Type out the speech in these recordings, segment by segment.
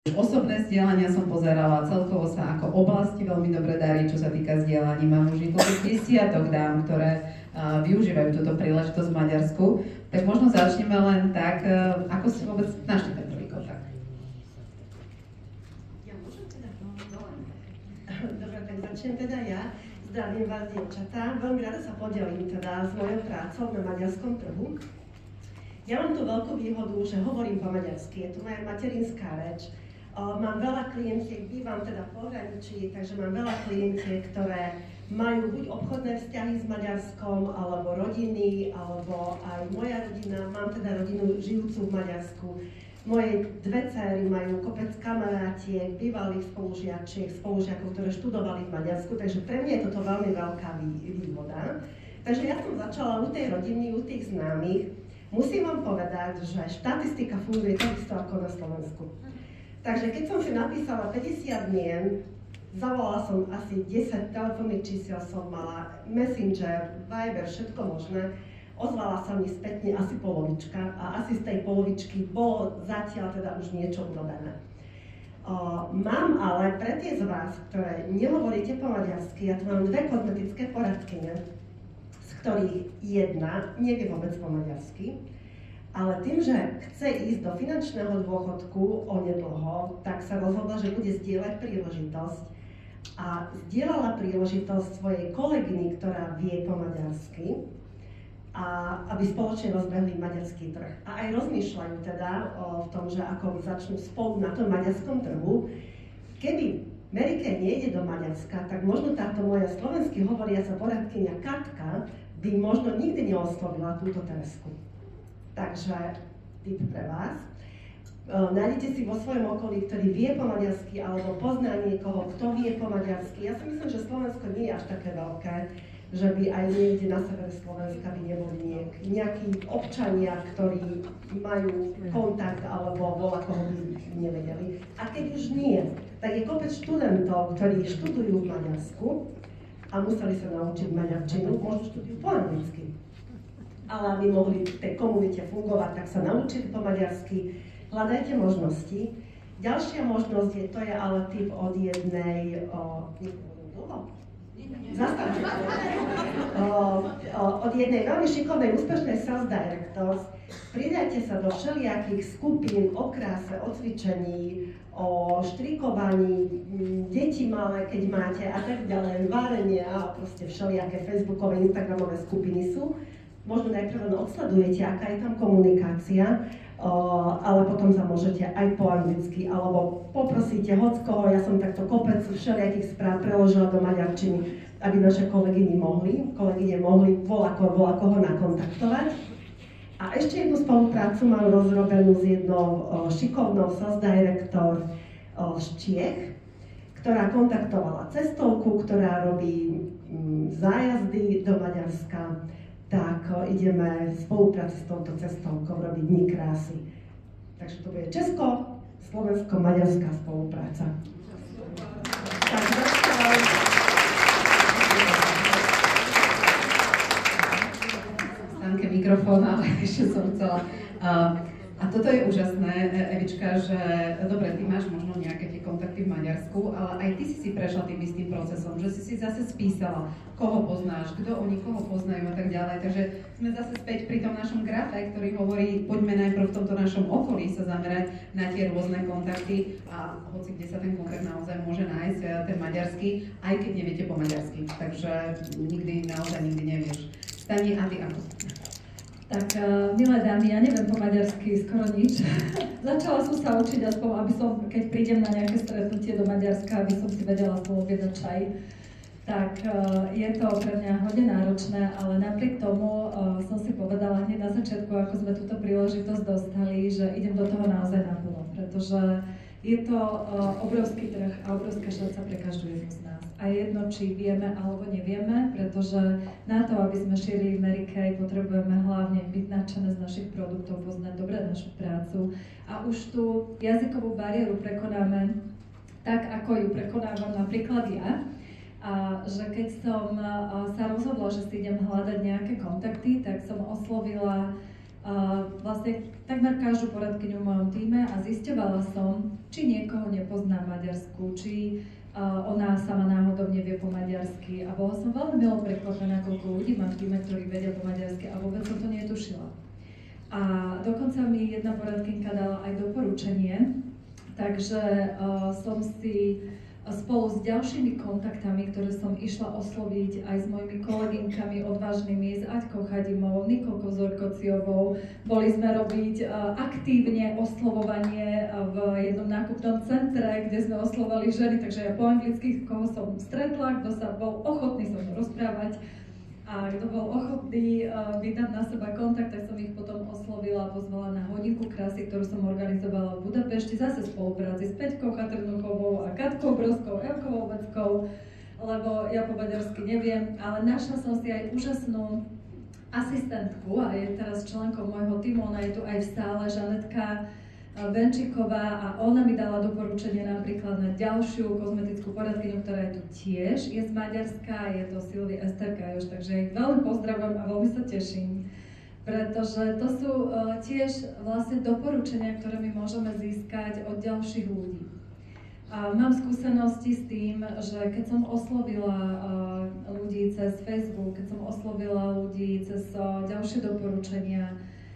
Osobné zdieľania som pozerala, celkovo sa ako oblasti veľmi dobre darí, čo sa týka zdieľaní. Mám už niekoľko desiatok dám, ktoré využívajú túto príležitosť v Maďarsku. Tak možno začneme len tak, ako ste vôbec našli ten prvý kontakt. Ja môžem teda? Dobre, tak začnem teda ja. Zdravím vás, dievčatá. Veľmi rada sa podelím teda s mojou prácou na maďarskom trhu. Ja mám tu veľkú výhodu, že hovorím po maďarsky. Je tu moja materinská reč. Mám veľa klientiek, bývam teda v pohraničí, takže mám veľa klientiek, ktoré majú buď obchodné vzťahy s Maďarskom, alebo rodiny, alebo aj moja rodina. Mám teda rodinu žijúcu v Maďarsku. Moje dve dcery majú kopec kamarátiek, bývalých spolužiakov, ktoré študovali v Maďarsku, takže pre mňa je toto veľmi veľká výhoda. Takže ja som začala u tej rodiny, u tých známych. Musím vám povedať, že štatistika funguje takisto ako na Slovensku. Takže keď som si napísala 50 mien, zavolala som asi 10 telefónnych čísiel, som mala Messenger, Viber, všetko možné. Ozvala sa mi spätne asi polovička a asi z tej polovičky bolo zatiaľ teda už niečo urobené. Mám ale pre tie z vás, ktoré nehovoríte po maďarsky, ja tu mám dve kozmetické poradkyne, z ktorých jedna nevie vôbec po maďarsky, ale tým, že chce ísť do finančného dôchodku onedlho, tak sa rozhodla, že bude zdieľať príležitosť a zdieľala príležitosť svojej kolegyny, ktorá vie po maďarsky, a aby spoločne rozbehli maďarský trh. A aj rozmýšľajú teda v tom, že ako začnú spolu na tom maďarskom trhu. Keby Merike nejde do Maďarska, tak možno táto moja slovensky hovoriaca poradkyňa Katka by možno nikdy neoslovila túto Teresku. Takže tip pre vás. Nájdete si vo svojom okolí, ktorý vie po maďarsky alebo pozná niekoho, kto vie po maďarsky. Ja si myslím, že Slovensko nie je až také veľké, že by aj niekde na severe Slovenska by neboli nejakí občania, ktorí majú kontakt alebo voľa koho by nevedeli. A keď už nie, tak je kopec študentov, ktorí študujú v Maďarsku a museli sa naučiť maďarčinu, možno študujú po anglicky. Ale aby mohli v tej komunite fungovať, tak sa naučili po maďarsky. Hľadajte možnosti. Ďalšia možnosť je, to je ale tip od jednej, od jednej veľmi šikovnej, úspešnej sales directors. Pridajte sa do všelijakých skupín o kráse, o cvičení, o štrikovaní, deti malé, keď máte a tak ďalej, varenie a proste všelijaké facebookové, instagramové skupiny sú. Možno najprv len odsledujete, aká je tam komunikácia, ale potom sa môžete aj po anglicky, alebo poprosíte hockoho, ja som takto kopec všelijakých správ preložila do maďarčiny, aby naše kolegyne mohli voľakoho nakontaktovať. A ešte jednu spoluprácu mám rozrobenú s jednou šikovnou sales director z Čiech, ktorá kontaktovala cestovku, ktorá robí zájazdy do Maďarska. Tak ideme v spolupráci s touto cestovkou robiť Dni krásy. Takže to bude Česko-Slovensko-Maďarská spolupráca. Stánke mikrofón, ale ešte som chcela. A toto je úžasné, Evička, že dobre, ty máš možno nejaké tie kontakty v Maďarsku, ale aj ty si prešla tým istým procesom, že si zase spísala, koho poznáš, kto oni koho poznajú a tak ďalej. Takže sme zase späť pri tom našom grafe, ktorý hovorí, poďme najprv v tomto našom okolí sa zamerať na tie rôzne kontakty a hoci kde sa ten kontakt naozaj môže nájsť, ten maďarský, aj keď neviete po maďarsky. Takže naozaj nikdy nevieš. Stani, a ty ako? Tak, milé dámy, ja neviem po maďarsky skoro nič. Začala som sa učiť aspoň, aby som, keď prídem na nejaké stretnutie do Maďarska, aby som si vedela spolu objednať čaj. Tak je to pre mňa hodne náročné, ale napriek tomu som si povedala hneď na začiatku, ako sme túto príležitosť dostali, že idem do toho naozaj naplno, pretože je to obrovský trh a obrovská šanca pre každú jednu z nás. A jedno, či vieme alebo nevieme, pretože na to, aby sme šírili v Merike, potrebujeme hlavne byť nadšené z našich produktov, poznať dobre našu prácu a už tú jazykovú bariéru prekonáme tak, ako ju prekonávam napríklad ja. A že keď som sa rozhodla, že si idem hľadať nejaké kontakty, tak som oslovila vlastne takmer každú poradkyňu v mojom týme a zisťovala som, či niekoho nepozná v Maďarsku, či ona sama náhodou nevie po maďarsky. A bola som veľmi milo prekvapená, koľko ľudí mám v týme, ktorí vedia po maďarsky a vôbec som to netušila. A dokonca mi jedna poradkynka dala aj doporučenie, takže som si spolu s ďalšími kontaktami, ktoré som išla osloviť aj s mojimi kolegynkami odvážnymi, s Aťkou Chadimovou, Nikolkou Zorkociovou. Boli sme robiť aktívne oslovovanie v jednom nákupnom centre, kde sme oslovali ženy, takže ja po anglicky, koho som stretla, kto sa bol ochotný so mnou rozprávať a kto bol ochotný vydať na seba kontakt, tak som ich potom oslovila a pozvala na hodinku krásy, ktorú som organizovala v Budapešti, zase v spolupráci s Peťkou Chatrnuchovou a Katkou Broskou, Elkou Veckou, lebo ja po maďarsky neviem, ale našla som si aj úžasnú asistentku a je teraz členkou môjho týmu, ona je tu aj v sále, Žanetka Benčiková, a ona mi dala doporučenie napríklad na ďalšiu kozmetickú poradkyňu, ktorá je tu tiež, je z Maďarska, je to Silvia Esterkajoš, takže ich veľmi pozdravujem a veľmi sa teším, pretože to sú tiež vlastne doporučenia, ktoré my môžeme získať od ďalších ľudí. A mám skúsenosti s tým, že keď som oslovila ľudí cez Facebook, keď som oslovila ľudí cez ďalšie doporučenia,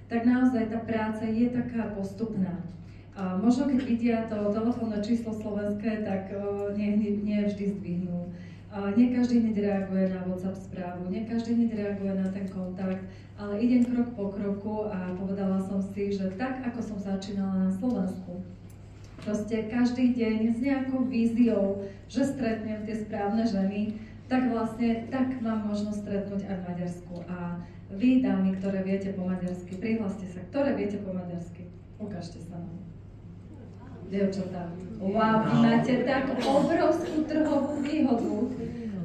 tak naozaj tá práca je taká postupná. Možno keď vidia to telefónne číslo slovenské, tak nie vždy zdvihnú. Nie každý hneď reaguje na WhatsApp správu, nie každý hneď reaguje na ten kontakt, ale idem krok po kroku a povedala som si, že tak ako som začínala na Slovensku, proste každý deň s nejakou víziou, že stretnem tie správne ženy, tak vlastne tak mám možnosť stretnúť aj v Maďarsku. A vy, dámy, ktoré viete po maďarsky, prihláste sa, ktoré viete po maďarsky. Ukážte sa nám. Dievčatá. Wow, máte tak obrovskú trhovú výhodu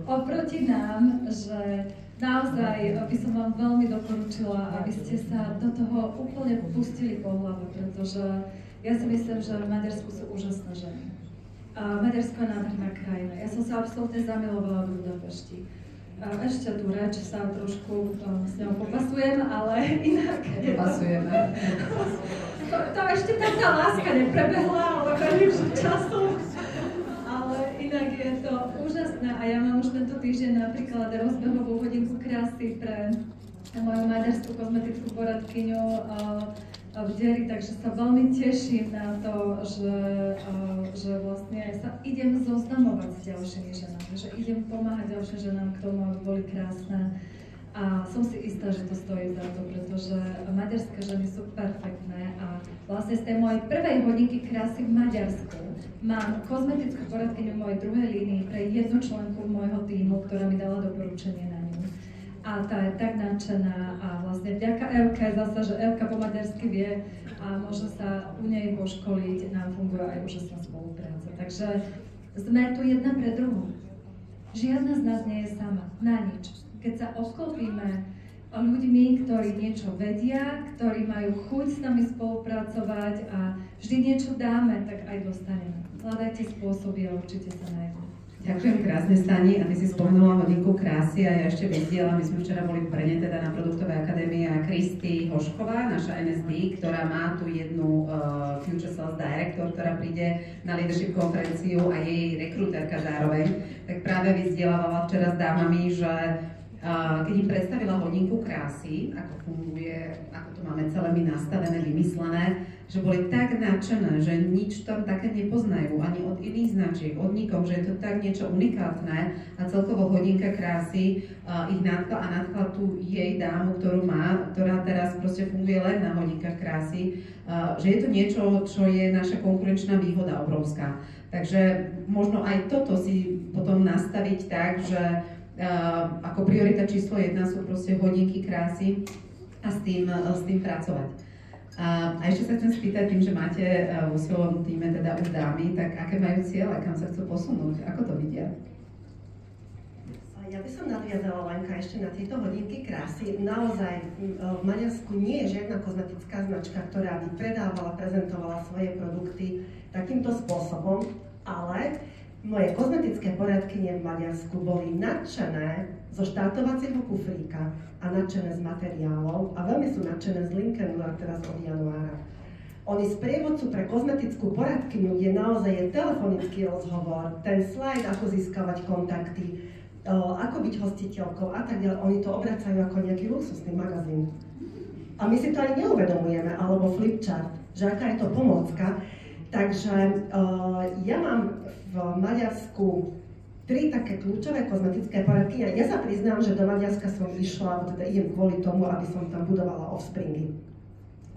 oproti nám, že naozaj by som vám veľmi doporučila, aby ste sa do toho úplne pustili po hlave, pretože ja si myslím, že v Maďarsku sú úžasné ženy. Maďarsko je nádherná krajina. Ja som sa absolútne zamilovala v Budapešti. Ešte tu reč sa trošku s ňou popasujem, ale inak... Popasujeme. To ešte tá láska neprebehla, ale verím, že časom. Ale inak je to úžasné a ja mám už tento týždeň napríklad rozbehovú hodinku krásy pre moju maďarskú kozmetickú poradkyňu v Deri, takže sa veľmi teším na to, že vlastne sa idem zoznamovať s ďalšími ženami, že idem pomáhať ďalším ženám k tomu, aby boli krásne. A som si istá, že to stojí za to, pretože maďarské ženy sú perfektné a vlastne z tej mojej prvej hodinky krásy v Maďarsku mám kozmetickú poradkyňu v mojej druhej línii pre jednu členku môjho tímu, ktorá mi dala doporučenie na ňu. A tá je tak nadšená a vlastne vďaka Evke zase, že Evka po maďarsky vie a môže sa u nej poškoliť, nám funguje aj úžasná spolupráca. Takže sme tu jedna pre druhú. Žiadna z nás nie je sama, na nič. Keď sa obklopíme ľuďmi, ktorí niečo vedia, ktorí majú chuť s nami spolupracovať a vždy niečo dáme, tak aj dostaneme. Hľadajte spôsoby a určite sa nájdú. Ďakujem krásne, Stani, a ty si spomenula hodinku krásy a ja ešte vyzdielam, my sme včera boli v Brne, teda na Produktovej akadémii, a Kristy Hošková, naša NSD, ktorá má tu jednu Future Sales Director, ktorá príde na leadership konferenciu a jej rekrutérka zároveň, tak práve vyzdielávala včera s dámami, že keď im predstavila hodinku krásy, ako funguje, ako to máme celé my nastavené, vymyslené, že boli tak nadšené, že nič tam také nepoznajú, ani od iných značiek, od nikoho, že je to tak niečo unikátne a celkovo hodinka krásy ich nadchla a nadchla tú jej dámu, ktorú má, ktorá teraz proste funguje len na hodinkách krásy, že je to niečo, čo je naša konkurenčná výhoda obrovská. Takže možno aj toto si potom nastaviť tak, že ako priorita číslo 1 sú proste hodinky krásy a s tým pracovať. A ešte sa chcem spýtať, tým, že máte vo svojom týme teda už dámy, tak aké majú cieľe, kam sa chcú posunúť, ako to vidia? Ja by som nadviazala, Lenka, ešte na tieto hodinky krásy. Naozaj v Maďarsku nie je žiadna kozmetická značka, ktorá by predávala, prezentovala svoje produkty takýmto spôsobom, ale Moje kozmetické poradkyne v Maďarsku boli nadšené zo štartovacieho kufríka a nadšené z materiálov a veľmi sú nadšené z Linkenu a teraz od januára. Oni z prievodcu pre kozmetickú poradkyňu je naozaj telefonický rozhovor, ten slajd, ako získavať kontakty, ako byť hostiteľkou a tak ďalej. Oni to obracajú ako nejaký luxusný magazín. A my si to ani neuvedomujeme, alebo flipchart, že aká je to pomôcka. Takže ja mám v Maďarsku 3 také kľúčové kozmetické poradky. Ja sa priznám, že do Maďarska som išla, alebo teda idem kvôli tomu, aby som tam budovala offspringy.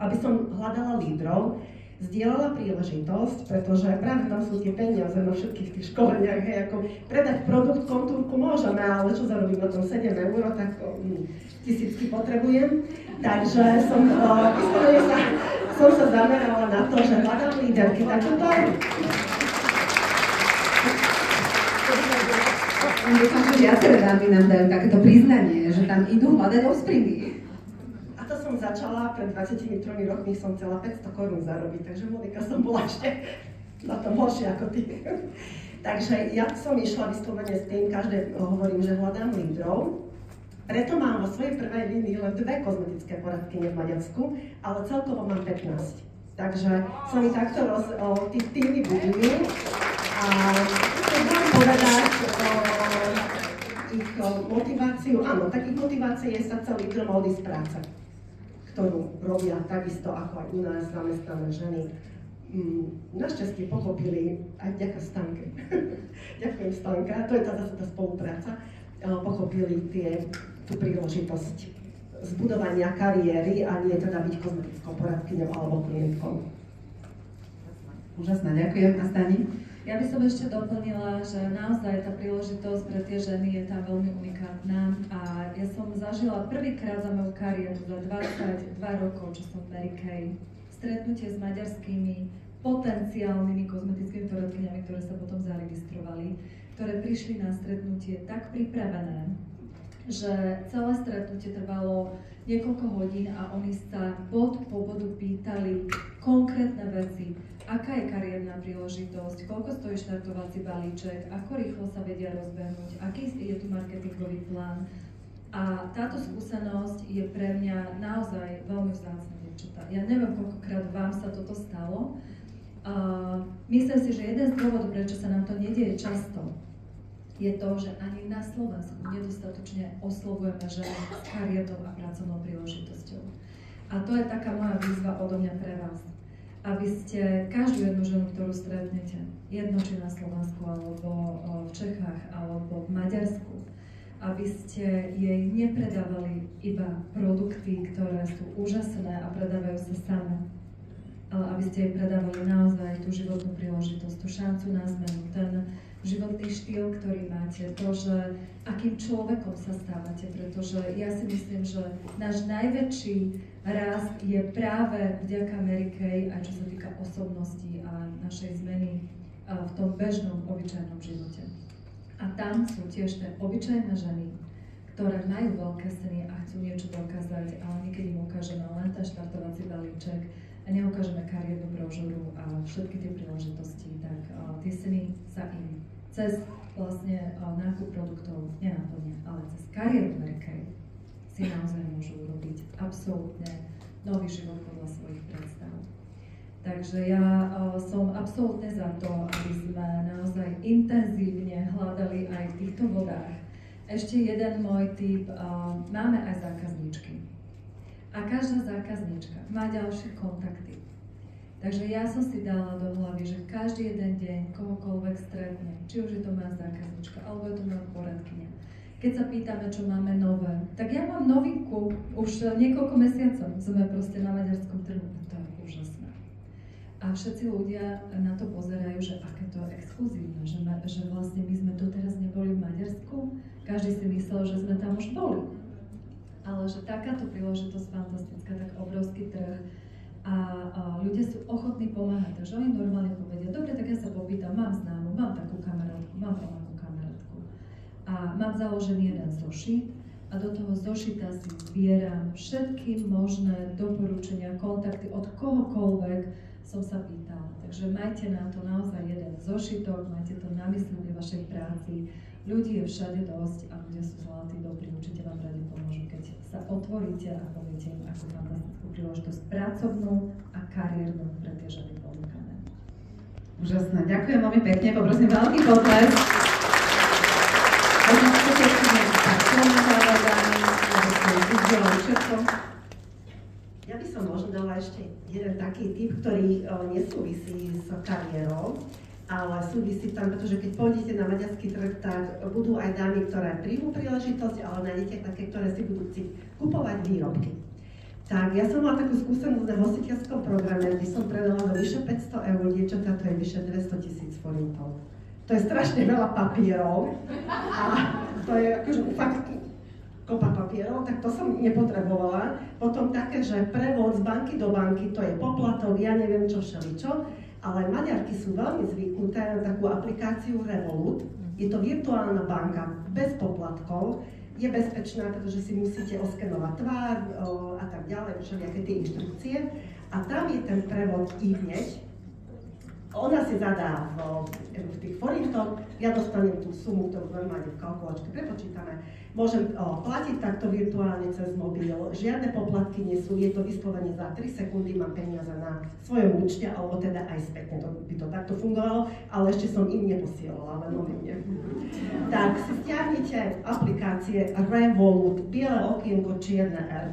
Aby som hľadala lídrov, zdieľala príležitosť, pretože práve tam sú tie peniaze na všetkých tých školeniach, hej, ako predať produkt, kontúrku môžeme, ale čo zarobím na tom 7 €, tak 1000 potrebujem. Takže som sa zamerala na to, že hľadám líderky, takže to je... Dúfam, že viaceré dámy nám dajú takéto priznanie, že tam idú hľadať offspringy. A to som začala, pred 23 rokmi som chcela 500 korún zarobiť, takže Monika som bola ešte na tom horšie ako ty. Takže ja som išla vyslovene s tým, každé hovorím, že hľadám lídrov. Preto mám vo svojej prvej línii len 2 kozmetické poradkyne v Maďarsku, ale celkovo mám 15. Takže sa mi takto tí týmy budujú. A chcem vám povedať ich motiváciu. Áno, tak ich motivácia je stať sa lídrom z práce, ktorú robia takisto ako aj u nás zamestnané ženy. Našťastie pochopili aj vďaka Stanke. Ďakujem, Stanka, to je zase tá spolupráca. Pochopili tú príležitosť zbudovania kariéry a nie teda byť kozmetickou poradkyňou alebo klientkou. Úžasná, ďakujem. A Stani? Ja by som ešte doplnila, že naozaj tá príležitosť pre tie ženy je tam veľmi unikátna a ja som zažila prvýkrát za moju kariéru za 22 rokov, čo som v Mary Kay, stretnutie s maďarskými potenciálnymi kozmetickými poradkyňami, ktoré sa potom zaregistrovali, ktoré prišli na stretnutie tak pripravené, že celé stretnutie trvalo niekoľko hodín a oni sa bod po bodu pýtali konkrétne veci, aká je kariérna príležitosť, koľko stojí štartovací balíček, ako rýchlo sa vedia rozbehnúť, aký je tu marketingový plán. A táto skúsenosť je pre mňa naozaj veľmi vzácna, dievčatá. Ja neviem, koľkokrát vám sa toto stalo. Myslím si, že jeden z dôvodov, prečo sa nám to nedieje často, je to, že ani na Slovensku nedostatočne oslovujeme ženy s kariérnou a pracovnou príležitosťou. A to je taká moja výzva odo mňa pre vás. Aby ste každú jednu ženu, ktorú stretnete, jedno či na Slovensku, alebo v Čechách, alebo v Maďarsku, aby ste jej nepredávali iba produkty, ktoré sú úžasné a predávajú sa same, ale aby ste jej predávali naozaj tú životnú príležitosť, tú šancu na zmenu, ten životný štýl, ktorý máte, to, že akým človekom sa stávate, pretože ja si myslím, že náš najväčší rast je práve vďaka Mary Kay, aj čo sa týka osobnosti a našej zmeny v tom bežnom, obyčajnom živote. A tam sú tiež tie obyčajné ženy, ktoré majú veľké sny a chcú niečo dokázať, ale niekedy im ukážeme len ten štartovací balíček a neukážeme kariérnu brožúru a všetky tie príležitosti, tak tie sny sa im cez vlastne nákup produktov nenaplnia, ale cez kariéru Mary Kay si naozaj môžu urobiť absolútne nový život podľa svojich predstav. Takže ja som absolútne za to, aby sme naozaj intenzívne hľadali aj v týchto vodách. Ešte jeden môj tip, máme aj zákazníčky. A každá zákazníčka má ďalšie kontakty. Takže ja som si dala do hlavy, že každý jeden deň kohokoľvek stretne, či už je to moja zákazníčka, alebo je to moja poradkyňa. Keď sa pýtame, čo máme nové, tak ja mám novinku, už niekoľko mesiacov sme proste na maďarskom trhu, to je úžasné. A všetci ľudia na to pozerajú, že aké to je exkluzívne, že vlastne my sme doteraz neboli v Maďarsku, každý si myslel, že sme tam už boli. Ale že takáto príležitosť fantastická, tak obrovský trh, a ľudia sú ochotní pomáhať, takže oni normálne povedia, dobre, tak ja sa popýtam, mám známu, mám takú kamarátku, mám onakú kamarátku a mám založený jeden zošit a do toho zošita si zbieram všetky možné doporučenia, kontakty od kohokoľvek som sa pýtala. Takže majte na to naozaj jeden zošitok, majte to zamyslení v vašej práci. Ľudí je všade dosť a ľudia sú zlatí, dobrí, určite vám radi pomôžu, keď sa otvoríte a poviete im, akú fantastickú príležitosť pracovnú a kariérnu pre tie ženy ponúkame. Úžasné, ďakujem veľmi pekne, poprosím veľký potles. Možno chcete ešte nejaký pracovný zároveň, alebo ste vyzdielali všetko. Ja by som možno dala ešte jeden taký tip, ktorý nesúvisí s kariérou, ale súvisí tam, pretože keď pôjdete na maďarský trh, tak budú aj dámy, ktoré príjmu príležitosť, ale nájdete také, ktoré si budú chcieť kupovať výrobky. Tak ja som mala takú skúsenosť na hostiteľskom programe, kde som predala za vyše 500 eur, dievčatá, to je vyše 200 000 forintov. To je strašne veľa papierov a to je akože fakt kopa papierov, tak to som nepotrebovala. Potom také, že prevod z banky do banky, to je poplatok, ja neviem čo všeličo, ale Maďarky sú veľmi zvyknuté na takú aplikáciu Revolut. Je to virtuálna banka bez poplatkov, je bezpečná, pretože si musíte oskenovať tvár a tak ďalej, všelijaké tie inštrukcie. A tam je ten prevod i hneď. Ona si zadá v tých forintoch, ja dostanem tú sumu, ktorú normálne v kalkulačke prepočítame. Môžem platiť takto virtuálne cez mobil, žiadne poplatky nie sú, je to vyslovene za 3 sekundy, mám peniaze na svojom účte, alebo teda aj spätne, to by to takto fungovalo, ale ešte som im neposielala, len mne. Tak si stiahnite aplikácie Revolut, biele okienko, čierne R.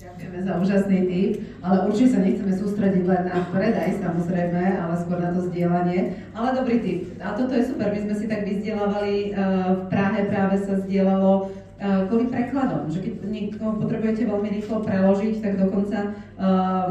Ďakujeme za úžasný tip, ale určite sa nechceme sústrediť len na predaj, samozrejme, ale skôr na to zdieľanie. Ale dobrý tip. A toto je super, my sme si tak vyzdieľavali, v Prahe práve sa zdieľalo kvôli prekladom, že keď niekoho potrebujete veľmi rýchlo preložiť, tak dokonca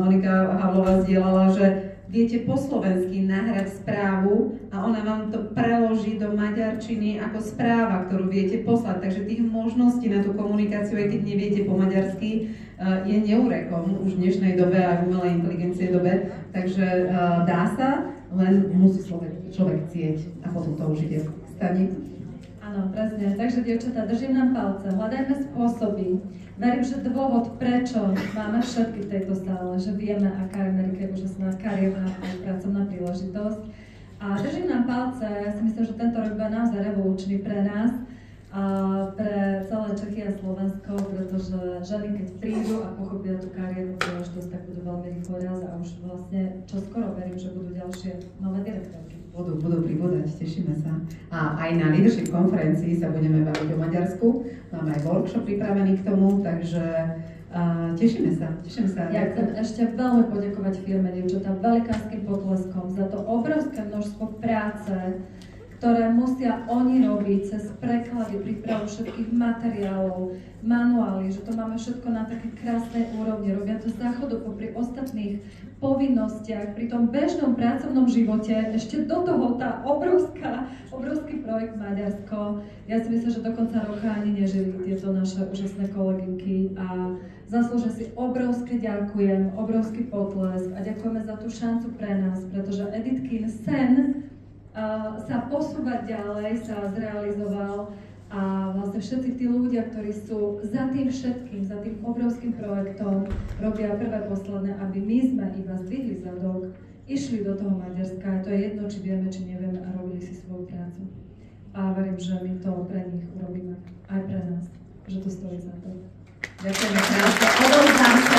Monika Havlová zdieľala, že viete po slovensky nahrať správu a ona vám to preloží do maďarčiny ako správa, ktorú viete poslať. Takže tých možností na tú komunikáciu, aj keď neviete po maďarsky, je neurekom už v dnešnej dobe a v umelej inteligencie dobe. Takže dá sa, len musí človek chcieť a potom to už ide. Stani? Áno, presne. Takže, dievčatá, držím nám palce, hľadajme spôsoby. Verím, že dôvod, prečo máme všetky v tejto sále, že vieme, aká je Amerika úžasná kariérna a pracovná príležitosť. A držím nám palce, ja si myslím, že tento rok bude naozaj revolučný pre nás, a pre celé Čechy a Slovensko, pretože ženy, keď prídu a pochopia tú kariérnu príležitosť, tak budú veľmi rýchlo raz a už vlastne čoskoro verím, že budú ďalšie nové direktorky. Budú pribúdať, tešíme sa. A aj na leadership konferencii sa budeme baviť o Maďarsku. Máme aj workshop pripravený k tomu, takže tešíme sa. Ja chcem ešte veľmi poďakovať firme dievčatá velikánskym potleskom za to obrovské množstvo práce, ktoré musia oni robiť cez preklady, prípravu všetkých materiálov, manuály, že to máme všetko na také krásnej úrovni. Robia to záchodu popri ostatných povinnostiach, pri tom bežnom pracovnom živote, ešte do toho tá obrovský projekt Maďarsko. Ja si myslím, že do konca roka ani nežili tieto naše úžasné kolegynky a zaslúžia si obrovské ďakujem, obrovský potlesk a ďakujeme za tú šancu pre nás, pretože Editkin sen sa posúvať ďalej, sa zrealizoval a vlastne všetci tí ľudia, ktorí sú za tým všetkým, za tým obrovským projektom, robia prvé posledné, aby my sme iba zdvihli zadok, išli do toho Maďarska, to je jedno, či vieme, či nevieme a robili si svoju prácu. A verím, že my to pre nich urobíme, aj pre nás, že to stojí za to. Ďakujeme krásne, odovzdám to